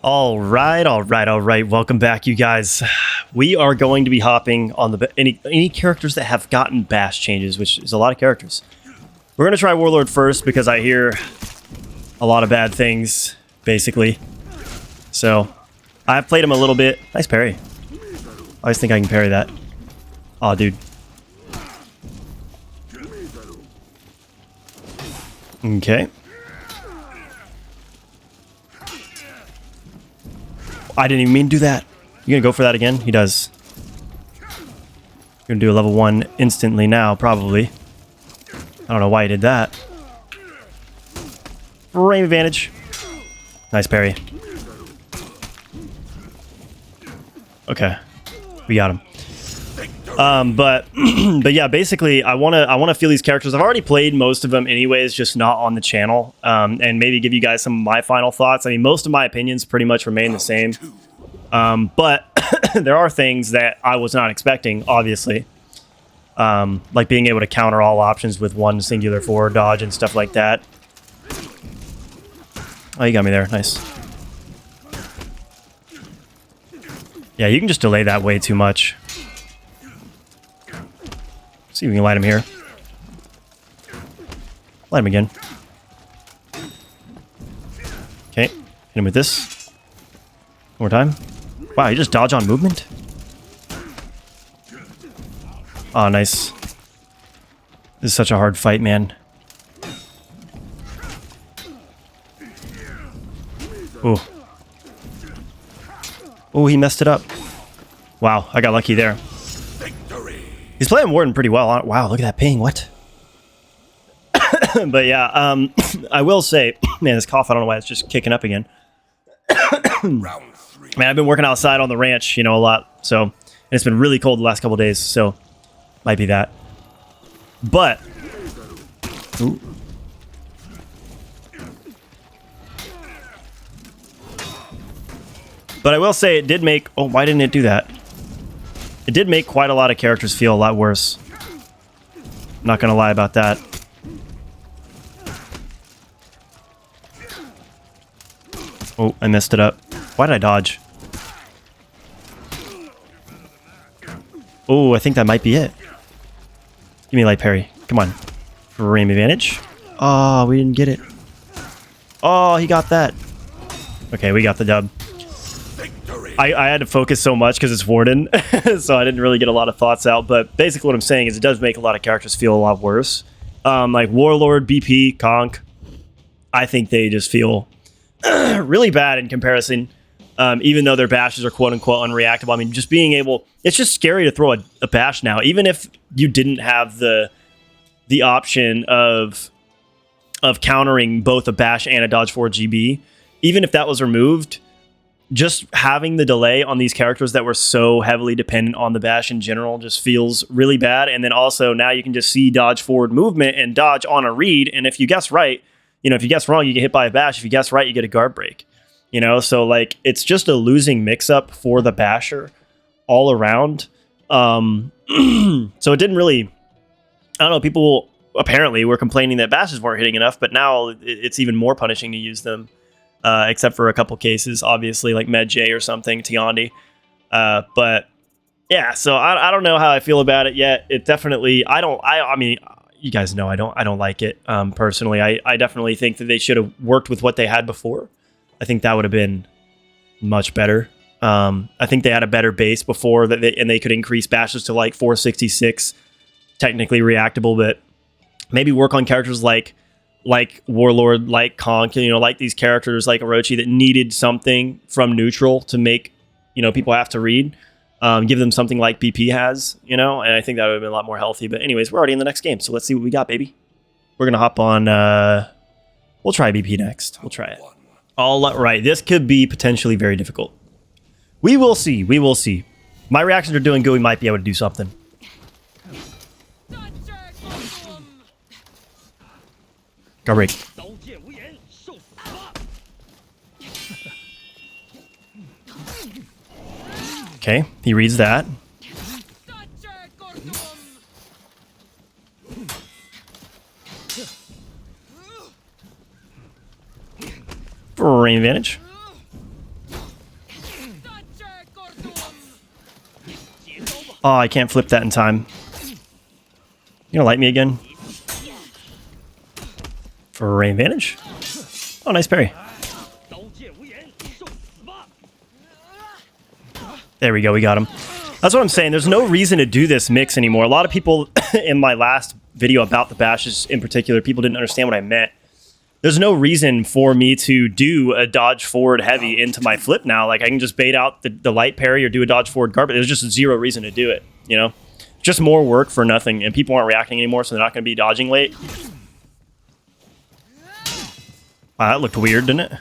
All right. Welcome back, you guys. We are going to be hopping on the any characters that have gotten bash changes, which is a lot of characters. We're going to try Warlord first because I hear a lot of bad things, basically. So, I've played him a little bit. Nice parry. I always think I can parry that. Aw, dude. Okay. I didn't even mean to do that. You gonna go for that again? He does. Gonna do a level 1 instantly now, probably. I don't know why he did that. Frame advantage. Nice parry. Okay. We got him. But yeah, basically, I wanna feel these characters. I've already played most of them anyways, just not on the channel. And maybe give you guys some of my final thoughts. I mean, most of my opinions pretty much remain the same. But there are things that I was not expecting, obviously. Like being able to counter all options with one singular forward dodge and stuff like that. Oh, you got me there. Nice. Yeah, you can just delay that way too much. See if we can light him here. Light him again. Okay. Hit him with this. One more time. Wow, you just dodge on movement? Oh, nice. This is such a hard fight, man. Ooh. Oh, he messed it up. Wow, I got lucky there. He's playing Warden pretty well. Wow, look at that ping. What? But yeah, I will say, man, this cough, I don't know why it's just kicking up again. Man, I've been working outside on the ranch, you know, a lot. So, and it's been really cold the last couple days. So, might be that. But, ooh. But I will say it did make, oh, why didn't it do that? It did make quite a lot of characters feel a lot worse. I'm not gonna lie about that. Oh, I messed it up. Why did I dodge? Oh, I think that might be it. Give me a light parry. Come on. Frame advantage. Oh, we didn't get it. Oh, he got that. Okay, we got the dub. I had to focus so much because it's Warden, so I didn't really get a lot of thoughts out. But basically what I'm saying is it does make a lot of characters feel a lot worse. Like Warlord, BP, Conk, I think they just feel really bad in comparison, even though their bashes are quote-unquote unreactable. I mean, just being able... It's just scary to throw a bash now, even if you didn't have the option of countering both a bash and a dodge forward GB. Even if that was removed... Just having the delay on these characters that were so heavily dependent on the bash in general just feels really bad. And then also now you can just see dodge forward movement and dodge on a read. And if you guess right, you know, if you guess wrong, you get hit by a bash. If you guess right, you get a guard break. You know, so like it's just a losing mix up for the basher all around. So it didn't really, I don't know, people apparently were complaining that bashes weren't hitting enough, but now it's even more punishing to use them. Except for a couple cases, obviously, like Med J or something, Tiandi. But yeah, so I don't know how I feel about it yet. It definitely, I mean, you guys know I don't like it personally. I definitely think that they should have worked with what they had before. I think that would have been much better. I think they had a better base before and they could increase bashes to like 466, technically reactable, but maybe work on characters like Warlord, like Conk, you know, like these characters like Orochi that needed something from neutral to make, you know, people have to read. Give them something like BP has, you know, and I think that would have been a lot more healthy. But anyways, we're already in the next game, so let's see what we got, baby. We're going to hop on, we'll try BP next. We'll try it. All right, this could be potentially very difficult. We will see. We will see. My reactions are doing good. We might be able to do something. Guard break. Okay, he reads that. Frame advantage. Oh, I can't flip that in time. You gonna light me again? For a rain advantage? Oh, nice parry. There we go, we got him. That's what I'm saying. There's no reason to do this mix anymore. A lot of people in my last video about the bashes in particular, people didn't understand what I meant. There's no reason for me to do a dodge forward heavy into my flip now. Like, I can just bait out the light parry or do a dodge forward guard, but there's just zero reason to do it, you know? Just more work for nothing, and people aren't reacting anymore, so they're not going to be dodging late. Wow, that looked weird, didn't it?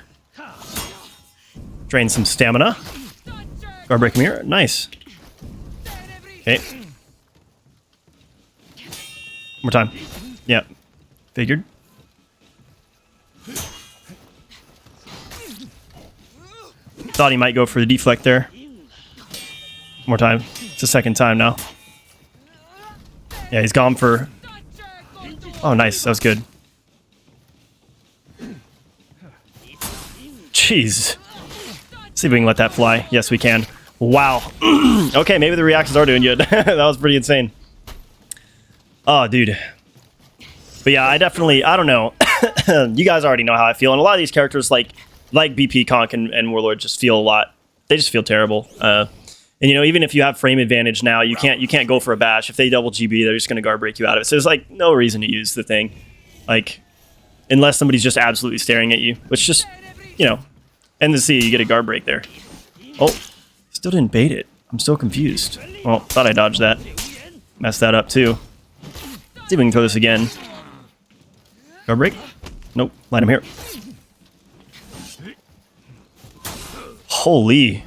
Drain some stamina. Guard break mirror. Nice. Okay. One more time. Yeah. Figured. Thought he might go for the deflect there. One more time. It's the second time now. Yeah, he's gone for... Oh, nice. That was good. Jeez. See if we can let that fly. Yes, we can. Wow. Okay, maybe the reactions are doing good. That was pretty insane. Oh, dude. But yeah, I don't know. You guys already know how I feel. And a lot of these characters, like BP, Conk, and Warlord, just feel a lot. They just feel terrible. And, you know, even if you have frame advantage now, you can't go for a bash. If they double GB, they're just going to guard break you out of it. So there's, like, no reason to use the thing. Like, unless somebody's just absolutely staring at you. Which just, you know, end the C, you get a guard break there. Oh, still didn't bait it. I'm still confused. Well, thought I dodged that. Messed that up, too. Let's see if we can throw this again. Guard break? Nope. Light him here. Holy.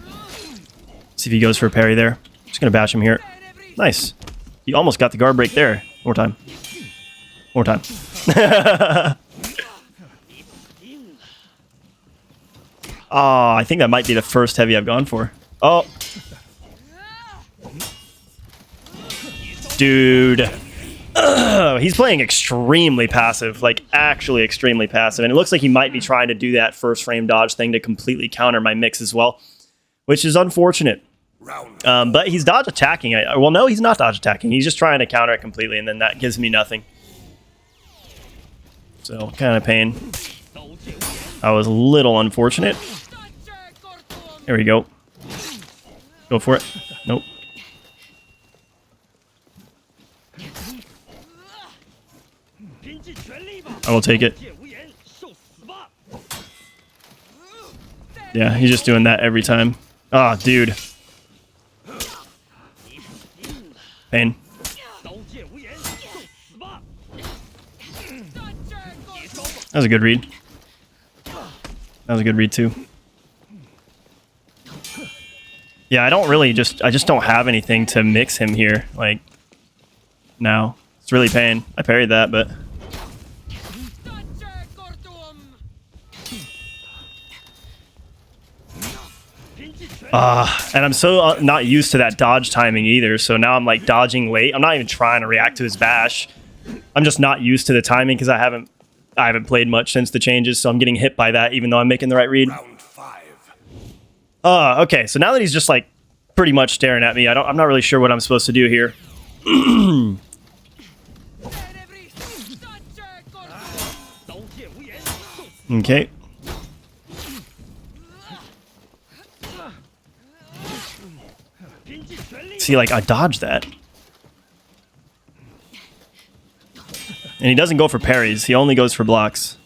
See if he goes for a parry there. Just gonna bash him here. Nice. You almost got the guard break there. One more time. One more time. Oh, I think that might be the first heavy I've gone for. Oh. Dude. He's playing extremely passive. Like, actually extremely passive. And it looks like he might be trying to do that first frame dodge thing to completely counter my mix as well. Which is unfortunate. But he's dodge attacking. Well, no, he's not dodge attacking. He's just trying to counter it completely, and then that gives me nothing. So, kind of pain. That was a little unfortunate. There we go. Go for it. Nope. I will take it. Yeah, he's just doing that every time. Ah, oh, dude. Pain. That was a good read. That was a good read too. Yeah, I just don't have anything to mix him here. Like, now. It's really pain. I parried that, but... and I'm so not used to that dodge timing either, so now I'm like dodging late. I'm not even trying to react to his bash. I'm just not used to the timing because I haven't played much since the changes, so I'm getting hit by that even though I'm making the right read. Round 5. Okay, so now that he's just like pretty much staring at me, I'm not really sure what I'm supposed to do here. Okay. See, like, I dodged that. And he doesn't go for parries. He only goes for blocks.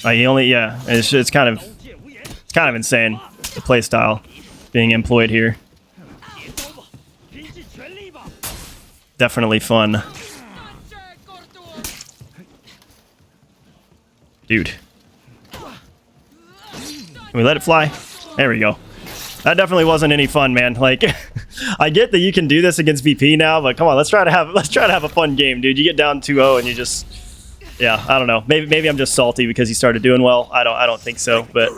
Yeah. It's kind of insane, the play style being employed here. Definitely fun. Dude. Can we let it fly? There we go. That definitely wasn't any fun, man. Like, I get that you can do this against VP now, but come on, let's try to have a fun game, dude. You get down 2-0 and you just, yeah, I don't know. Maybe I'm just salty because he started doing well. I don't think so. But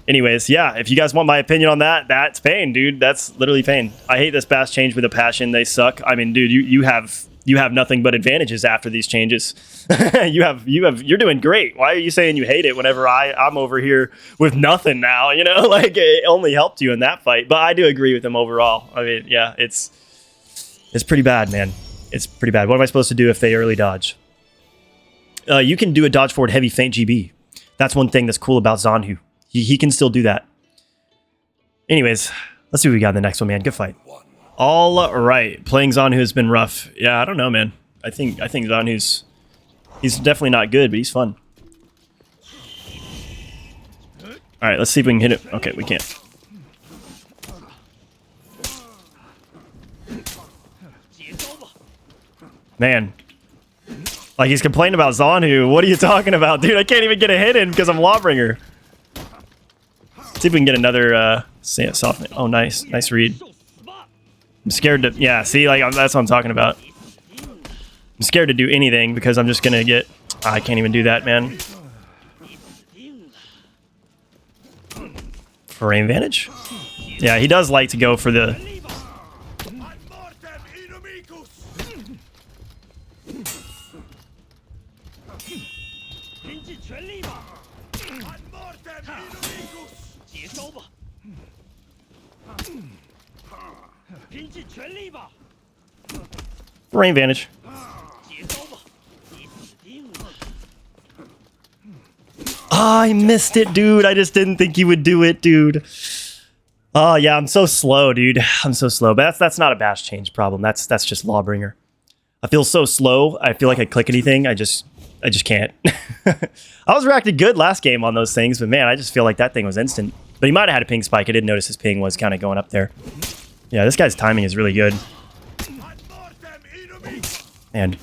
anyways, yeah. If you guys want my opinion on that, that's pain, dude. That's literally pain. I hate this bash change with a passion. They suck. I mean, dude, you have you have nothing but advantages after these changes. You're doing great. Why are you saying you hate it whenever I'm over here with nothing now? You know, like it only helped you in that fight. But I do agree with him overall. I mean, yeah, it's pretty bad, man. It's pretty bad. What am I supposed to do if they early dodge? You can do a dodge forward heavy feint GB. That's one thing that's cool about Zhanhu. He can still do that. Anyways, let's see what we got in the next one, man. Good fight. All right, playing Zhanhu has been rough. Yeah, I don't know, man. I think Zhanhu's he's definitely not good, but he's fun. All right, let's see if we can hit it. Okay, we can't. Man, like he's complaining about Zhanhu. What are you talking about, dude? I can't even get a hit in because I'm Lawbringer. Let's see if we can get another soft. Oh, nice read. I'm scared to, yeah, see, like, that's what I'm talking about. I'm scared to do anything because I'm just gonna get, I can't even do that, man. For aim advantage? Yeah, he does like to go for the... For aim advantage. Oh, I missed it, dude. I just didn't think you would do it, dude. Oh, yeah, I'm so slow, dude. I'm so slow. But that's not a bash change problem. That's just Lawbringer. I feel so slow. I feel like I click anything. I just can't. I was reacting good last game on those things, but man, I just feel like that thing was instant. But he might have had a ping spike. I didn't notice his ping was kind of going up there. Yeah, this guy's timing is really good. Man.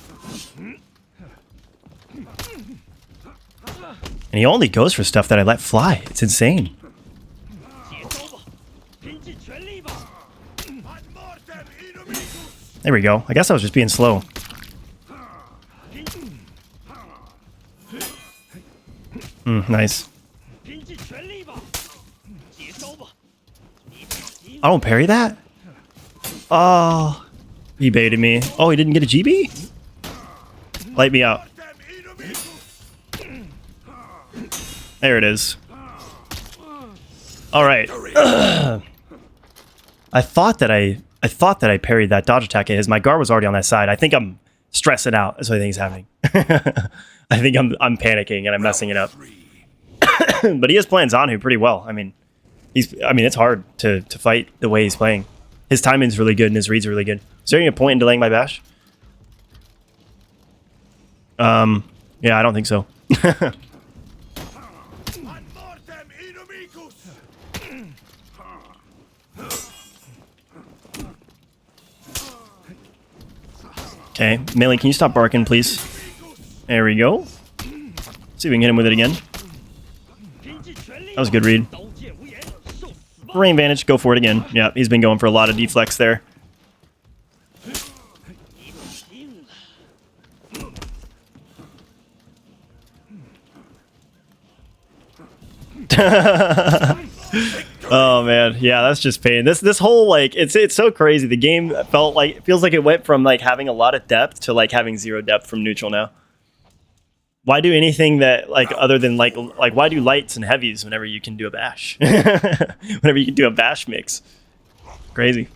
And he only goes for stuff that I let fly. It's insane. There we go. I guess I was just being slow. Nice. I don't parry that? Oh, he baited me. Oh, he didn't get a GB? Light me out. There it is. All right. I thought that I parried that dodge attack of his. My guard was already on that side. I think I'm stressing out. That's what I think is happening. I think I'm panicking and I'm messing it up. But he is playing Zhanhu pretty well. I mean, it's hard to fight the way he's playing. His timing's really good and his reads are really good. Is there any point in delaying my bash? Yeah, I don't think so. Okay, Melee, can you stop barking, please? There we go. See if we can hit him with it again. That was a good read. Rain Vantage, go for it again. Yeah, he's been going for a lot of deflex there. Oh man, yeah, that's just pain. This whole like it's so crazy. The game feels like it went from like having a lot of depth to like having zero depth from neutral now. Why do anything that like other than like why do lights and heavies whenever you can do a bash? Whenever you can do a bash mix. Crazy.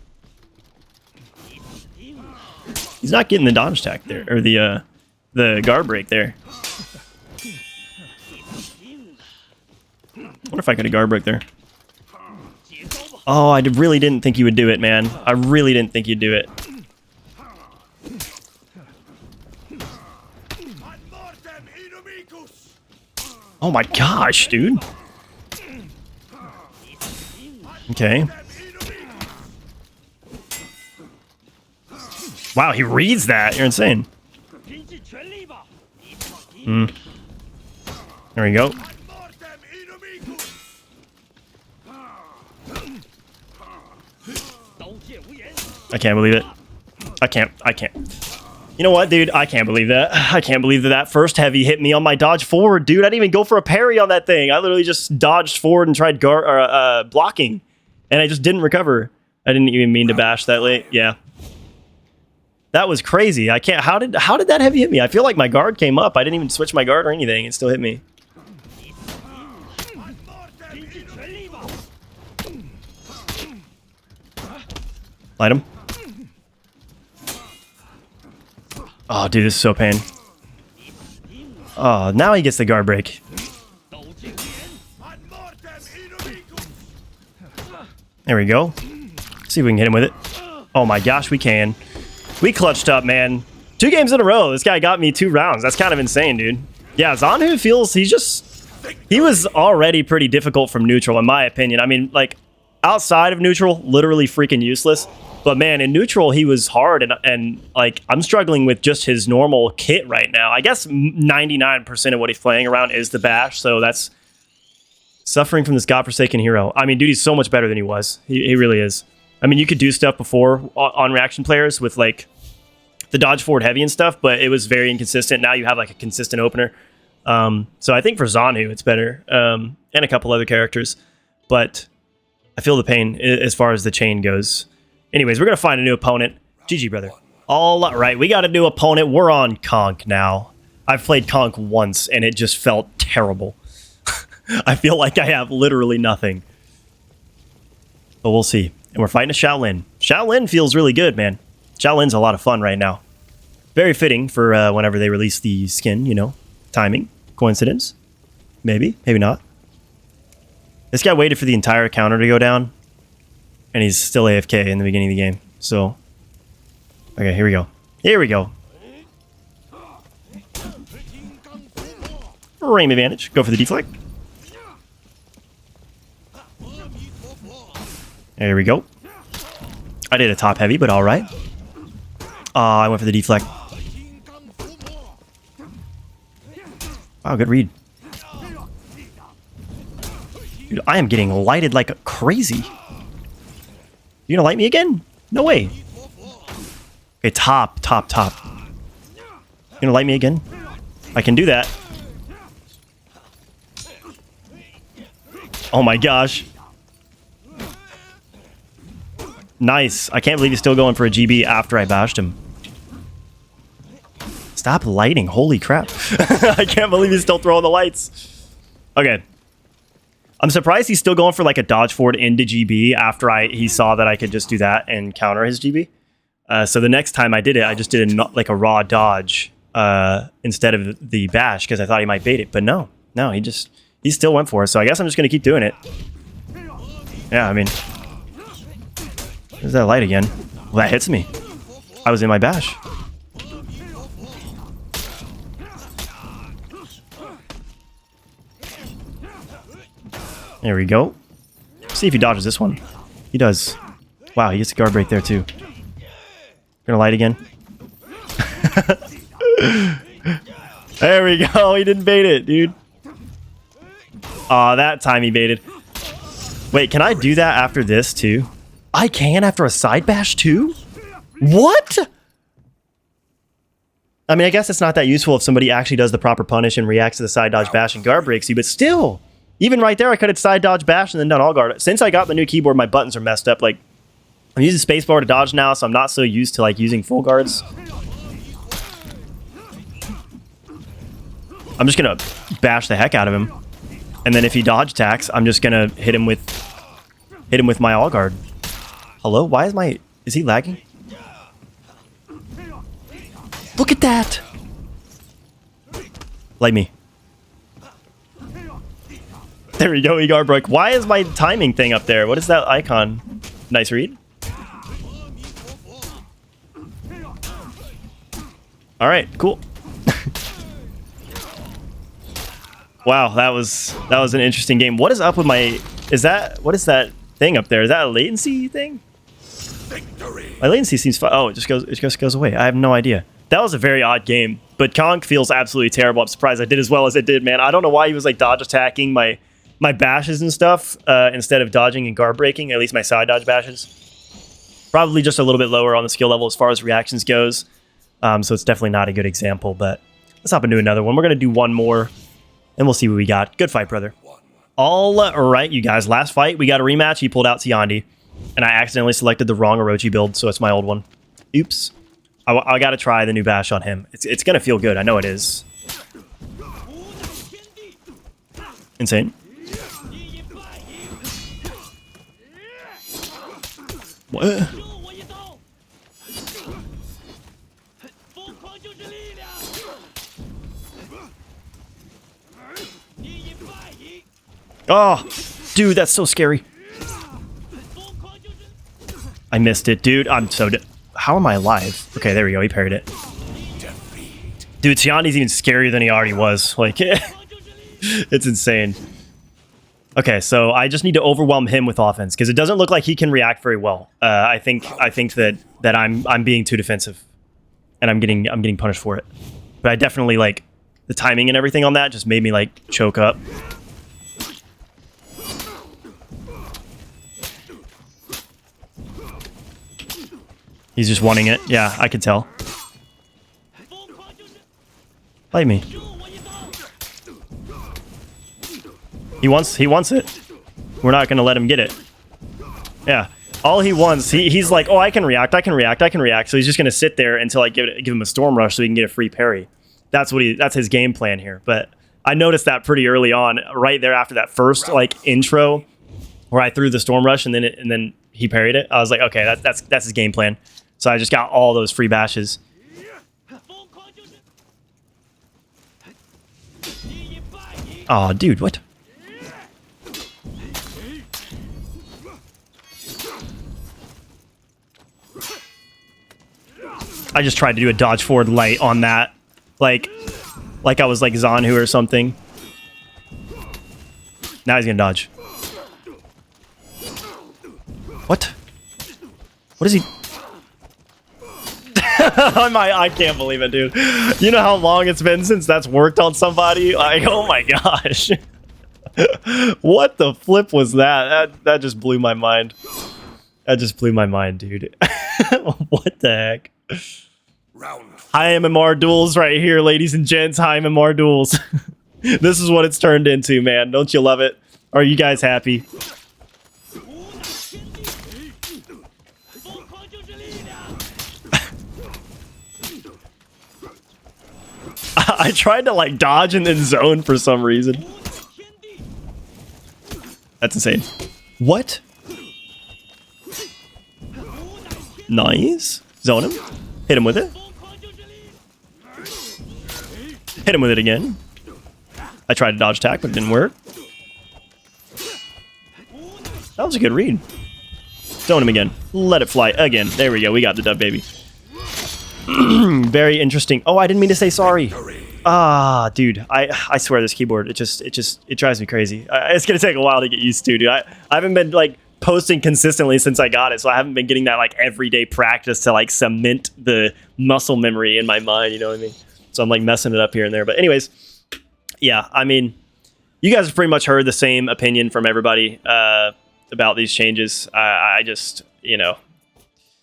He's not getting the dodge attack there or the guard break there. I wonder if I could have guard break there. Oh, I really didn't think you would do it, man. I really didn't think you'd do it. Oh my gosh, dude. Okay. Wow, he reads that. You're insane. There we go. I can't believe it. I can't. You know what, dude? I can't believe that. I can't believe that first heavy hit me on my dodge forward, dude. I didn't even go for a parry on that thing. I literally just dodged forward and tried blocking, and I just didn't recover. I didn't even mean to bash that late. Yeah. That was crazy. I can't. How did that heavy hit me? I feel like my guard came up. I didn't even switch my guard or anything. It still hit me. Light him. Oh, dude, this is so pain. Oh, now he gets the guard break. There we go. See if we can hit him with it. Oh my gosh, we can. We clutched up, man. 2 games in a row. This guy got me 2 rounds. That's kind of insane, dude. Yeah, Zhanhu feels he was already pretty difficult from neutral, in my opinion. I mean, like, outside of neutral, literally freaking useless. But man, in neutral, he was hard, and like, I'm struggling with just his normal kit right now. I guess 99% of what he's playing around is the bash, so that's suffering from this godforsaken hero. I mean, dude, he's so much better than he was. He really is. I mean, you could do stuff before on reaction players with like the dodge forward heavy and stuff, but it was very inconsistent. Now you have like a consistent opener. So I think for Zhanhu, it's better, and a couple other characters, but I feel the pain as far as the chain goes. Anyways, we're going to find a new opponent. GG, brother. All right, we got a new opponent. We're on Conk now. I've played Conk once, and it just felt terrible. I feel like I have literally nothing. But we'll see. And we're fighting a Shaolin. Shaolin feels really good, man. Shaolin's a lot of fun right now. Very fitting for whenever they release the skin, you know. Timing. Coincidence. Maybe. Maybe not. This guy waited for the entire counter to go down. And he's still AFK in the beginning of the game. So, okay, here we go. Here we go. Frame advantage. Go for the deflect. There we go. I did a top heavy, but all right. I went for the deflect. Wow, good read. Dude, I am getting lighted like crazy. You gonna light me again? No way. Okay, top. You gonna light me again? I can do that. Oh my gosh. Nice. I can't believe he's still going for a GB after I bashed him. Stop lighting. Holy crap. I can't believe he's still throwing the lights. Okay. I'm surprised he's still going for like a dodge forward into GB after he saw that I could just do that and counter his GB. So the next time I did it, I just did like a raw dodge instead of the bash because I thought he might bait it. But no, he still went for it. So I guess I'm just going to keep doing it. Yeah, I mean, there's that light again. Well, that hits me. I was in my bash. There we go. See if he dodges this one. He does. Wow, he gets a guard break there too. Gonna light again. There we go. He didn't bait it, dude. Aw, that time he baited. Wait, can I do that after this too? I can after a side bash too? What? I mean, I guess it's not that useful if somebody actually does the proper punish and reacts to the side dodge bash and guard breaks you, but still. Even right there, I could have side dodge bash and then done all guard. Since I got the new keyboard, my buttons are messed up. Like, I'm using spacebar to dodge now, so I'm not so used to like using full guards. I'm just gonna bash the heck out of him, and then if he dodge attacks, I'm just gonna hit him with my all guard. Hello? Why is he lagging? Look at that! Light me. There we go, he guard broke. Why is my timing thing up there? What is that icon? Nice read. All right, cool. Wow, that was an interesting game. What is up with my? What is that thing up there? Is that a latency thing? Victory. My latency seems fine. Oh, it just goes away. I have no idea. That was a very odd game, but Conk feels absolutely terrible. I'm surprised I did as well as it did, man. I don't know why he was like dodge attacking my bashes and stuff instead of dodging and guard breaking, at least my side dodge bashes. Probably just a little bit lower on the skill level as far as reactions goes. So it's definitely not a good example, but let's hop into another one. We're going to do one more, and we'll see what we got. Good fight, brother. All right, you guys. Last fight, we got a rematch. He pulled out Tiandi, and I accidentally selected the wrong Orochi build, so it's my old one. Oops. I got to try the new bash on him. It's going to feel good. I know it is. Insane. What? Oh, dude, that's so scary. I missed it, dude. I'm so... How am I alive? Okay, there we go. He parried it. Dude, Zhanhu's even scarier than he already was. Like, it's insane. Okay, so I just need to overwhelm him with offense because it doesn't look like he can react very well. I think that I'm being too defensive, and I'm getting punished for it. But I definitely like the timing and everything on that just made me like choke up. He's just wanting it. Yeah, I can tell. Fight me. He wants it. We're not gonna let him get it. Yeah. All he wants, he's like, oh, I can react. So he's just gonna sit there until I give him a storm rush so he can get a free parry. That's his game plan here. But I noticed that pretty early on, right there after that first like intro, where I threw the storm rush and then he parried it. I was like, okay, that's his game plan. So I just got all those free bashes. Oh, dude, what? I just tried to do a dodge forward light on that. Like I was like Zhanhu or something. Now he's gonna dodge. What? What is he? I can't believe it, dude. You know how long it's been since that's worked on somebody? Like, oh my gosh. What the flip was that? That just blew my mind. That just blew my mind, dude. What the heck? High MMR duels right here, ladies and gents. High MMR duels. This is what it's turned into, man. Don't you love it? Are you guys happy? I tried to like dodge and then zone for some reason. That's insane. What? Nice. Zone him. Hit him with it. Hit him with it again. I tried to dodge attack, but it didn't work. That was a good read. Zone him again. Let it fly again. There we go. We got the dub, baby. Very interesting. Oh, I didn't mean to say sorry. Ah, dude. I swear this keyboard, it drives me crazy. It's gonna take a while to get used to, dude. I haven't been like posting consistently since I got it, so I haven't been getting that like everyday practice to like cement the muscle memory in my mind, you know what I mean? So I'm like messing it up here and there. But anyways, yeah, I mean, you guys have pretty much heard the same opinion from everybody about these changes. I just, you know,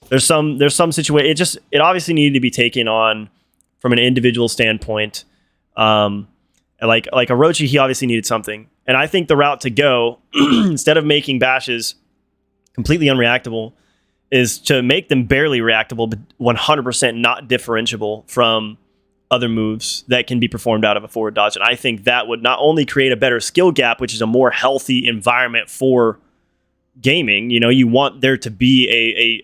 there's some situation. It obviously needed to be taken on from an individual standpoint. Like Orochi, he obviously needed something. And I think the route to go, instead of making bashes completely unreactable, is to make them barely reactable, but 100% not differentiable from other moves that can be performed out of a forward dodge. And I think that would not only create a better skill gap, which is a more healthy environment for gaming. You know, you want there to be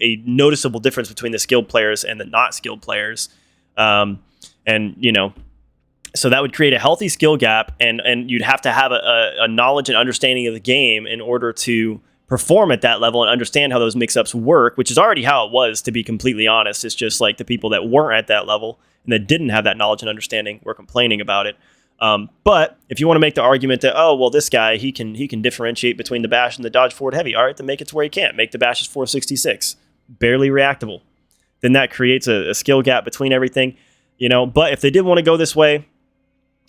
a noticeable difference between the skilled players and the not skilled players. And, you know, so that would create a healthy skill gap, and you'd have to have a knowledge and understanding of the game in order to perform at that level and understand how those mix-ups work, which is already how it was, to be completely honest. It's just like the people that weren't at that level and that didn't have that knowledge and understanding were complaining about it. But if you want to make the argument that, oh, well, this guy, he can differentiate between the bash and the dodge forward heavy. All right, then make it to where he can't. Make the bashes 466, barely reactable. Then that creates a skill gap between everything, you know. But if they did want to go this way,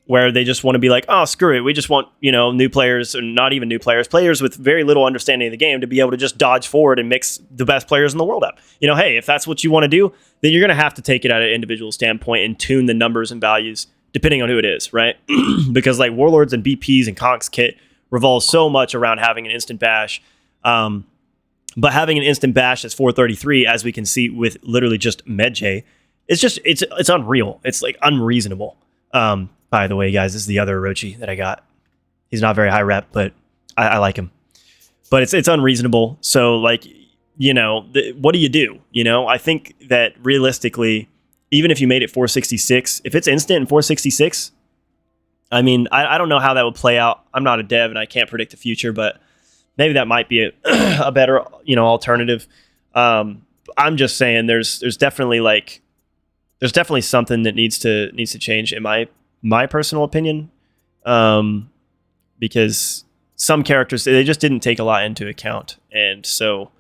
where they just want to be like, oh, screw it, we just want, you know, new players, or not even new players, players with very little understanding of the game to be able to just dodge forward and mix the best players in the world up. You know, hey, if that's what you want to do, then you're going to have to take it at an individual standpoint and tune the numbers and values depending on who it is, right? Because like Warlords and BPs and Conks kit revolves so much around having an instant bash. But having an instant bash that's 433, as we can see with literally just Medjay, it's unreal. It's like unreasonable. By the way, guys, this is the other Orochi that I got. He's not very high rep, but I like him. But it's unreasonable. So like, you know, what do you do? You know, I think that realistically, even if you made it 466, if it's instant in 466, I mean, I don't know how that would play out. I'm not a dev and I can't predict the future, but maybe that might be a better, you know, alternative. I'm just saying there's definitely something that needs to change in my personal opinion. Because some characters, they just didn't take a lot into account. And so,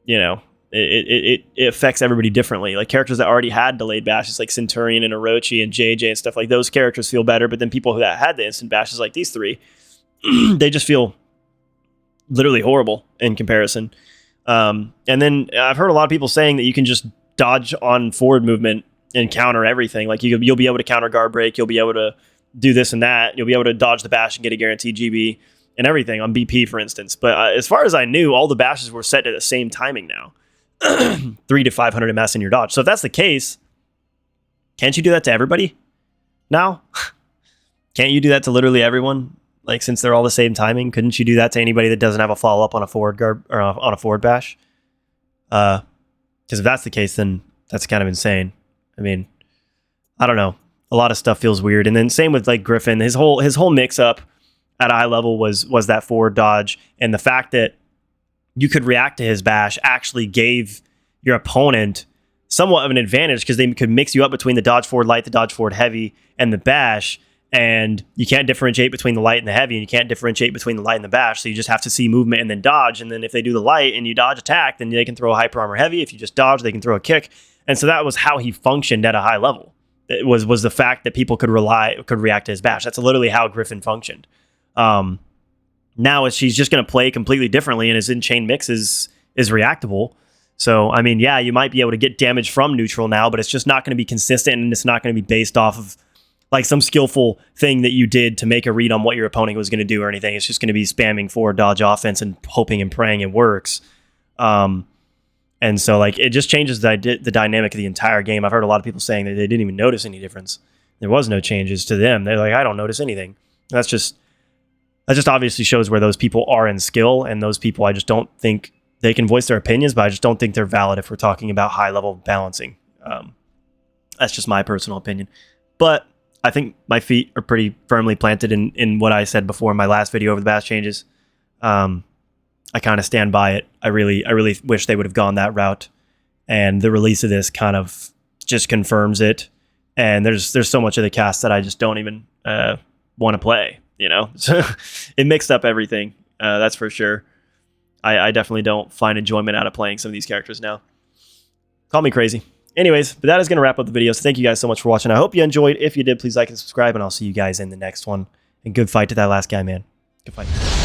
you know, it affects everybody differently. Like characters that already had delayed bashes, like Centurion and Orochi and JJ and stuff like those characters feel better. But then people who had the instant bashes, like these three, they just feel literally horrible in comparison. And then I've heard a lot of people saying that you can just dodge on forward movement and counter everything. Like you'll be able to counter guard break. You'll be able to do this and that. You'll be able to dodge the bash and get a guaranteed GB and everything on BP, for instance. But as far as I knew, all the bashes were set at the same timing now. 3 to 500 MS in your dodge. So if that's the case, can't you do that to everybody now? Can't you do that to literally everyone? Like, since they're all the same timing, couldn't you do that to anybody that doesn't have a follow-up on a forward guard or on a forward bash? Because if that's the case, then that's kind of insane. I mean, I don't know. A lot of stuff feels weird. And then same with like Griffin, his whole mix-up at a high level was that forward dodge, and the fact that you could react to his bash actually gave your opponent somewhat of an advantage because they could mix you up between the dodge forward light, the dodge forward heavy, and the bash. And you can't differentiate between the light and the heavy, and you can't differentiate between the light and the bash. So you just have to see movement and then dodge. And then if they do the light and you dodge attack, then they can throw a hyper armor heavy. If you just dodge, they can throw a kick. And so that was how he functioned at a high level. It was the fact that people could react to his bash. That's literally how Griffin functioned. Now she's just going to play completely differently, and his in-chain mix is reactable. So, I mean, yeah, you might be able to get damage from neutral now, but it's just not going to be consistent, and it's not going to be based off of like some skillful thing that you did to make a read on what your opponent was going to do or anything. It's just going to be spamming forward dodge offense and hoping and praying it works. And so, like, it just changes the dynamic of the entire game. I've heard a lot of people saying that they didn't even notice any difference. There was no changes to them. They're like, I don't notice anything. That just obviously shows where those people are in skill, and those people, I just don't think they can voice their opinions, but I just don't think they're valid if we're talking about high-level balancing. That's just my personal opinion. But I think my feet are pretty firmly planted in what I said before in my last video over the bash changes. I kind of stand by it. I really wish they would have gone that route, and the release of this kind of just confirms it. And there's so much of the cast that I just don't even want to play. You know, so it mixed up everything. That's for sure. I definitely don't find enjoyment out of playing some of these characters now. Call me crazy. Anyways, but that is going to wrap up the video. So thank you guys so much for watching. I hope you enjoyed. If you did, please like and subscribe, and I'll see you guys in the next one. And good fight to that last guy, man. Good fight.